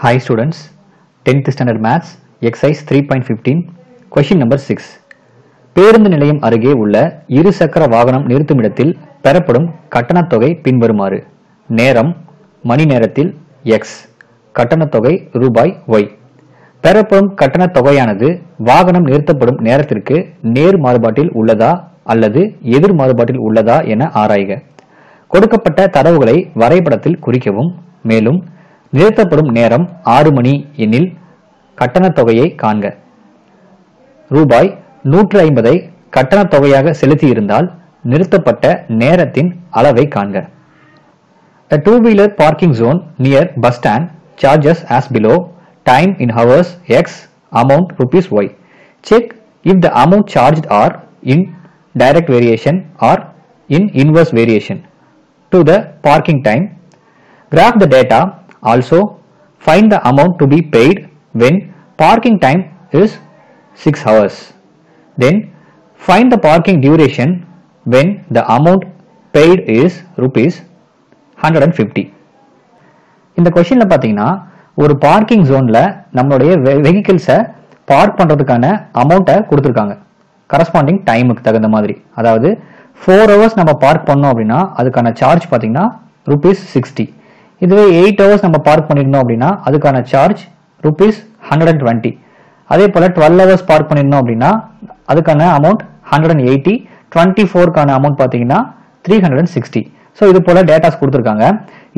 Hi students, 10th standard maths, exercise 3.15, question number 6. பேருந்து நிலையம் அருகே உள்ள இருசக்கர வாகனம் நிறுத்துமிடத்தில் பெறப்படும் கட்டணத் தொகை பின்வருமாறு. நேரம் மணி நேரத்தில் x, கட்டணத் தொகை ரூபாய் y. பெறப்படும் கட்டணத் தொகையானது வாகனம் நிறுத்தப்படும் நேரத்திற்கு நேர் மாறுபாட்டில் உள்ளதா அல்லது எதிர் மாறுபாட்டில் உள்ளதா என ஆராய்க. கொடுக்கப்பட்ட தரவுகளை வரைபடத்தில் குறிக்கவும். மேலும் நிறுத்தப்படும் நேரம் 6 மணி எனில் கட்டணத் தொகையை காண்க. ரூபாய் 150 கட்டணத் தொகையாக செலுத்தியிருந்தால் நிறுத்தப்பட்ட நேரத்தின் அளவை காண்க. A two-wheeler parking zone near bus stand charges as below. Time in hours x, amount rupees y. Check if the amount charged are in direct variation or in inverse variation to the parking time. Graph the data. Also, find the amount to be paid when parking time is 6 hours. Then, find the parking duration when the amount paid is rupees 150. இந்த கொஸ்டின்ல பாத்தீங்கன்னா ஒரு parking ஜோன்ல நம்மளுடைய வெஹிக்கிள்ஸை park பண்றதுக்கான அமௌண்ட்டை கொடுத்துருக்காங்க corresponding டைமுக்கு தகுந்த மாதிரி. அதாவது 4 hours நம்ம பார்க் பண்ணோம் அப்படின்னா அதுக்கான சார்ஜ் பாத்தீங்கன்னா rupees 60. இதுவே 8 hours நம்ம பார்க் பண்ணிருந்தோம் அப்படின்னா அதுக்கான சார்ஜ் rupees 120. அதே போல 12 hours பார்க் பண்ணிருந்தோம் அப்படின்னா அதுக்கான அமௌண்ட் 180. 24க்கான அமௌண்ட் பாத்தீங்கன்னா 360. ஸோ இது போல டேட்டாஸ் கொடுத்துருக்காங்க.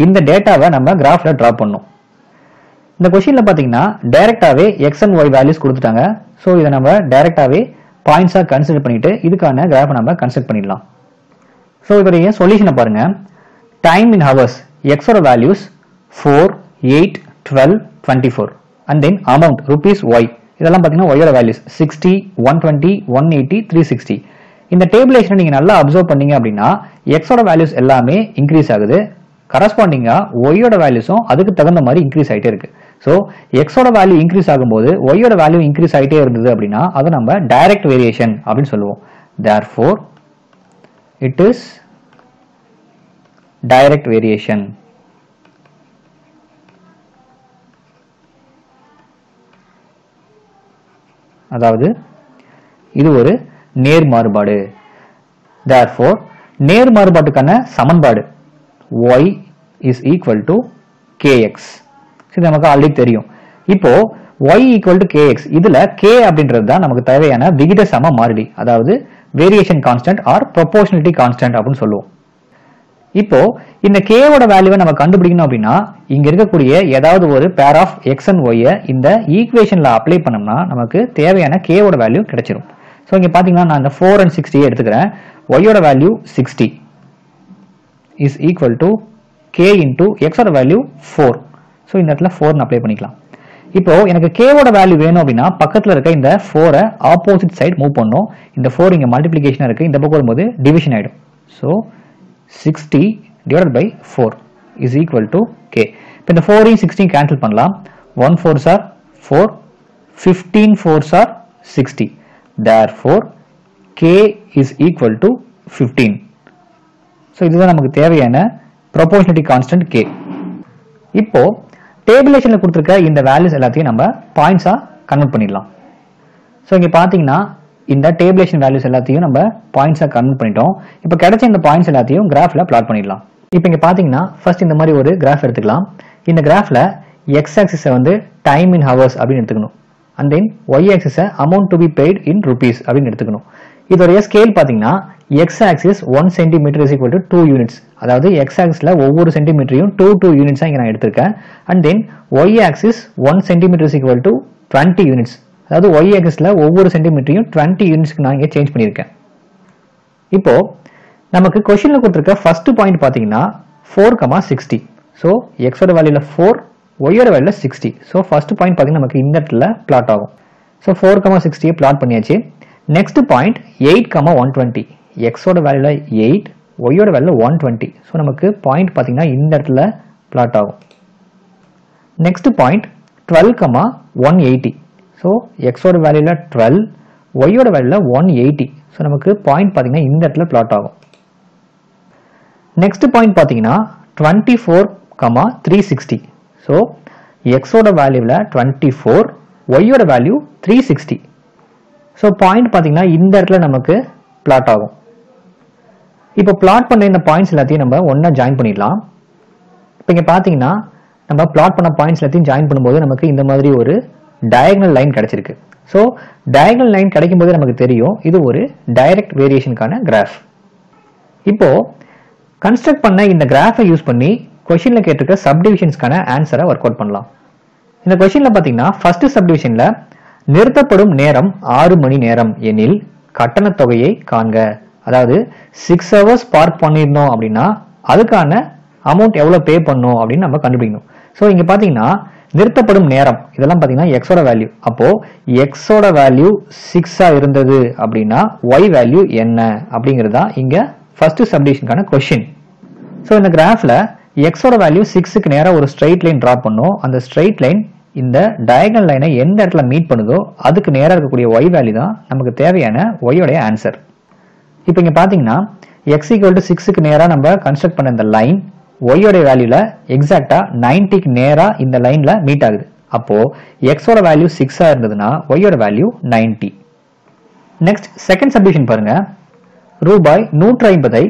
இந்த டேட்டாவை நம்ம கிராஃப்ல டிரா பண்ணணும். இந்த கொஸ்டின்ல பாத்தீங்கன்னா டைரக்டாவே எக்ஸ் அண்ட் ஒய் வேல்யூஸ் கொடுத்துட்டாங்க. ஸோ இதை நம்ம டைரக்டாவே பாயிண்ட்ஸா கன்சிடர் பண்ணிட்டு இதுக்கான கிராஃபை நம்ம கன்ஸ்ட்ரக்ட் பண்ணிடலாம். ஸோ இதோடைய சொல்யூஷனை பாருங்க. டைம் இன் ஹவர்ஸ் x ஓட values 4, 8, 12, 24 and then amount rupees y. இதெல்லாம் பாத்தீங்கன்னா y ஓட வேல்யூஸ் 60, 120, 180, 360. இந்த டேபிளேஷனை நீங்க நல்லா அப்சர்வ் பண்ணீங்க அப்படின்னா x ஓட வேல்யூஸ் எல்லாமே இன்க்ரீஸ் ஆகுது. கரஸ்பாண்டிங்கா y ஓட வேல்யூஸும் அதுக்கு தகுந்த மாதிரி இன்க்ரீஸ் ஆயிட்டே இருக்கு. ஸோ x ஓட வேல்யூ இன்க்ரீஸ் ஆகும்போது y ஓட வேல்யூ இன்க்ரீஸ் ஆயிட்டே இருந்தது அப்படின்னா அதை நம்ம டைரக்ட் வேரியேஷன் அப்படின்னு சொல்லுவோம். Therefore, it is direct variation. அதாவது இது ஒரு நேர் மாறுபாடு. Therefore, நேர் மாறுபாட்டுக்கான சமன்பாடு y is equal to kx. இது நமக்கு ஆல்ரெடி தெரியும். இப்போ y equal to kx, இதுல k அப்படின்றது தான் நமக்கு தேவையான விகித சம மாறிலி, அதாவது variation constant or proportionality constant அப்படின்னு சொல்லுவோம். இப்போ இந்த k ஓட வேல்யூவை நம்ம கண்டுபிடிக்கணும் அப்படின்னா இங்க இருக்கக்கூடிய ஏதாவது ஒரு pair of X and Y இந்த ஈக்குவேஷன்ல அப்ளை பண்ணோம்னா நமக்கு தேவையான k ஓட வேல்யூ கிடைச்சிரும். ஸோ இங்க பாத்தீங்கன்னா நான் இந்த 4 and 60 எடுத்துக்கிறேன். y ஓட value 60 is equal to k into X ஓட வேல்யூ 4. ஸோ இந்த இடத்துல 4 அப்ளை பண்ணிக்கலாம். இப்போ எனக்கு k ஓட வேல்யூ வேணும் அப்படின்னா பக்கத்துல இருக்க இந்த 4 ஆப்போசிட் சைடு மூவ் பண்ணும். இந்த 4 இங்க மல்டிபிளிகேஷன் இருக்கு, இந்த பக்கம் வரும்போது டிவிஷன் ஆயிடும். So 60 divided by 4 is equal to k. இப்போ இந்த 4 16 cancel பண்ணலாம். 1 4s are 4, 15 4s are 60. Therefore, k is equal to 15. So இதுதான் நமக்கு தேவையான ப்ரொபோர்ஷனாலிட்டி கான்ஸ்டன்ட் k. இப்போ டேபிளேஷன்ல கொடுத்துருக்க இந்த வேல்யூஸ் எல்லாத்தையும் நம்ம பாயிண்ட்ஸா கன்வெர்ட் பண்ணிடலாம். ஸோ இங்க பாத்தீங்கன்னா இந்த டேபிளேஷன் வேல்யூஸ் எல்லாத்தையும் நம்ம பாயிண்ட்ஸா கன்வெர்ட் பண்ணிட்டோம். இப்போ கிடைச்ச இந்த பாயிண்ட்ஸ் எல்லாத்தையும் கிராஃப்ல பிளாட் பண்ணிடலாம். இப்போ இங்க பாத்தீங்கன்னா ஃபர்ஸ்ட் இந்த மாதிரி ஒரு கிராஃப் எடுத்துக்கலாம். இந்த கிராஃப்ல எக்ஸ் ஆக்சிஸை வந்து டைம் இன் ஹவர்ஸ் அப்படின்னு எடுத்துக்கணும். அண்ட் தென் ஒய் ஆக்சிஸை amount to be paid in rupees அப்படின்னு எடுத்துக்கணும். இதோடைய ஸ்கேல் பாத்தீங்கன்னா X axis 1 centimetre is equal to 2 units. அதாவது எக்ஸ் ஆக்சிஸ்ல ஒவ்வொரு சென்டிமீட்டரையும் 2 யூனிட்ஸா இங்க நான் எடுத்திருக்கேன். And then Y axis 1 centimetre is equal to 20 units. அதாவது y ஆக்சிஸ்ல ஒவ்வொரு சென்டிமீட்டரையும் 20 யூனிட்ஸ்க்கு நான் இங்க சேஞ்ச் பண்ணியிருக்கேன். இப்போ நமக்கு கொஸ்டின்ல கொடுத்திருக்க ஃபர்ஸ்ட் பாயிண்ட் பாத்தீங்கன்னா 4,60. ஸோ x ஓட வேல்யூல 4, y ஓட வேல்யூல 60. ஸோ ஃபர்ஸ்ட் பாயிண்ட் பாத்தீங்கன்னா நமக்கு இந்த இடத்துல பிளாட் ஆகும். ஸோ 4,60 பிளாட் பண்ணியாச்சு. Next point 8,120. x ஓட வேல்யூல 8, y ஓட வேல்யூல 120. ஸோ நமக்கு பாயிண்ட் பாத்தீங்கன்னா இந்த இடத்துல பிளாட் ஆகும். Next point 12,180. ஸோ எக்ஸோட வேல்யூல 12, ஒய்யோட வேல்யூல 180. ஸோ நமக்கு பாயிண்ட் பார்த்தீங்கன்னா இந்த இடத்துல பிளாட் ஆகும். நெக்ஸ்ட் பாயிண்ட் பார்த்தீங்கன்னா 24,360. ஸோ எக்ஸோட வேல்யூவில் 24, ஒய்யோட வேல்யூ 360. ஸோ பாயிண்ட் பார்த்தீங்கன்னா இந்த இடத்துல நமக்கு பிளாட் ஆகும். இப்போ பிளாட் பண்ண இந்த பாயிண்ட்ஸ் எல்லாத்தையும் நம்ம ஒன்றா ஜாயின் பண்ணிடலாம். இப்போ இங்கே பார்த்தீங்கன்னா நம்ம பிளாட் பண்ண பாயிண்ட்ஸ் எல்லாத்தையும் ஜாயின் பண்ணும்போது நமக்கு இந்த மாதிரி ஒரு டயகனல் லைன் கிடைச்சிருக்கு. ஸோ டயகனல் லைன் கிடைக்கும் போது நமக்கு தெரியும் இது ஒரு டைரக்ட் வேரியேஷனுக்கான கிராஃப். இப்போ கன்ஸ்ட்ரக்ட் பண்ண இந்த கிராஃபை யூஸ் பண்ணி கொஸ்டின்ல கேட்டிருக்க சப்டிவிஷன்ஸ்க்கான ஆன்சரை ஒர்க் அவுட் பண்ணலாம். இந்த கொஸ்டின்ல பார்த்தீங்கன்னா ஃபர்ஸ்ட் சப்டிவிஷன்ல நிறுத்தப்படும் நேரம் 6 மணி நேரம் எனில் கட்டண தொகையை காண்க. அதாவது 6 hours பார்க் பண்ணிருந்தோம் அப்படின்னா அதுக்கான அமௌண்ட் எவ்வளவு பே பண்ணும் அப்படின்னு நம்ம கண்டுபிடிக்கணும். ஸோ இங்க பாத்தீங்கன்னா நிறுத்தப்படும் நேரம் இதெல்லாம் பாத்தீங்கன்னா எக்ஸோட வேல்யூ. அப்போ எக்ஸோட வேல்யூ 6 இருந்தது அப்படின்னா ஒய் வேல்யூ என்ன அப்படிங்கிறதா இங்க ஃபர்ஸ்ட் சப்டிவிஷனுக்கான கொஸ்டின். ஸோ இந்த கிராஃப்ல எக்ஸோட வேல்யூ 6க்கு நேரம் ஒரு ஸ்ட்ரெயிட் லைன் டிரா பண்ணும். அந்த ஸ்ட்ரெயிட் லைன் இந்த டயகனல் லைனை எந்த இடத்துல மீட் பண்ணுதோ அதுக்கு நேராக இருக்கக்கூடிய ஒய் வேல்யூ தான் நமக்கு தேவையான ஒய்யோடைய ஆன்சர். இப்போ இங்க பாத்தீங்கன்னா x = 6க்கு நேரா நம்ம கன்ஸ்ட்ரக்ட் பண்ண இந்த லைன் ஒய்யோட வேல்யூல எக்ஸாக்டா 90க்கு நேரா இந்த லைன்ல மீட் ஆகுது. அப்போ எக்ஸோட வேல்யூ 6 இருந்ததுன்னா ஒய்யோட வேல்யூ 90. நெக்ஸ்ட் செகண்ட் சப்டிவிஷன் பாருங்க. ரூபாய் 150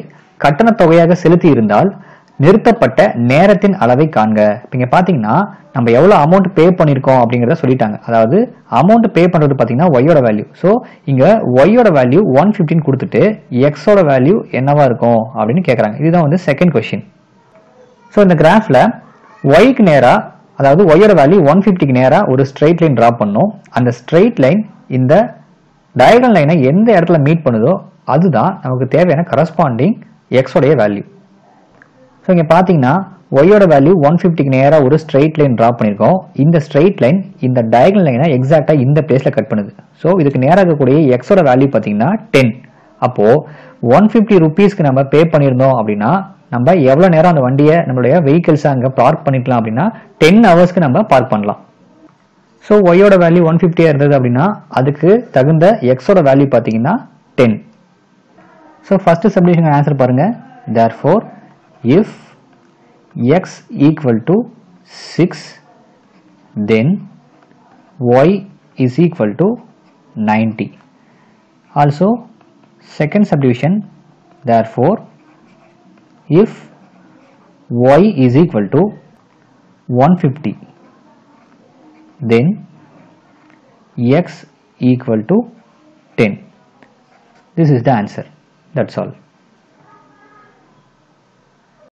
கட்டண தொகையாக செலுத்தி இருந்தால் நிறுத்தப்பட்ட நேரத்தின் அளவை காண்க. இங்க பாத்தீங்கன்னா நம்ம எவ்வளவு அமௌண்ட் பே பண்ணிருக்கோம் அப்படிங்கறத சொல்லிட்டாங்க. அதாவது அமௌண்ட் பே பண்றது பாத்தீங்கன்னா ஒய்யோட வேல்யூ. ஸோ இங்க ஒய்யோட வேல்யூ 115 கொடுத்துட்டு எக்ஸோட வேல்யூ என்னவா இருக்கும் அப்படின்னு கேட்கறாங்க. இதுதான் வந்து செகண்ட் கொஸ்டின். ஸோ இந்த கிராஃப்ல ஒய்க்கு நேரா அதாவது ஒய்யோட வேல்யூ 150க்கு நேரா ஒரு ஸ்ட்ரெயிட் லைன் டிரா பண்ணோம். அந்த ஸ்ட்ரெயிட் லைன் இந்த டயகனல் லைனை எந்த இடத்துல மீட் பண்ணுதோ அதுதான் நமக்கு தேவையான கரஸ்பாண்டிங் எக்ஸோடைய வேல்யூ. ஸோ இங்க பாத்தீங்கன்னா ஒய்யோட வேல்யூ 150க்கு நேரா ஒரு ஸ்ட்ரெயிட் லைன் டிரா பண்ணிருக்கோம். இந்த ஸ்ட்ரெயிட் லைன் இந்த டயகனல் லைனை எக்ஸாக்டா இந்த பிளேஸ்ல கட் பண்ணுது. ஸோ இதுக்கு நேராக இருக்கக்கூடிய எக்ஸோட வேல்யூ பாத்தீங்கன்னா 10. அப்போ 150 ருபீஸ்க்கு நம்ம பே பண்ணியிருந்தோம் அப்படின்னா நம்ம எவ்வளவு நேரம் அந்த வண்டியை நம்மளுடைய வெஹிக்கிள்ஸ் அங்க பார்க் பண்ணிக்கலாம் அப்படின்னா 10 ஹவர்ஸ்க்கு நம்ம பார்க் பண்ணலாம். ஸோ ஒய்யோட வேல்யூ 150 இருந்தது அப்படின்னா அதுக்கு தகுந்த எக்ஸோட வேல்யூ பாத்தீங்கன்னா 10. ஸோ ஃபர்ஸ்ட் சப்டிவிஷன் ஆன்சர் பாருங்க. therefore if x = 6 then y is equal to 90. Also second subdivision, therefore if y is equal to 150 then x equal to 10. This is the answer. That's all.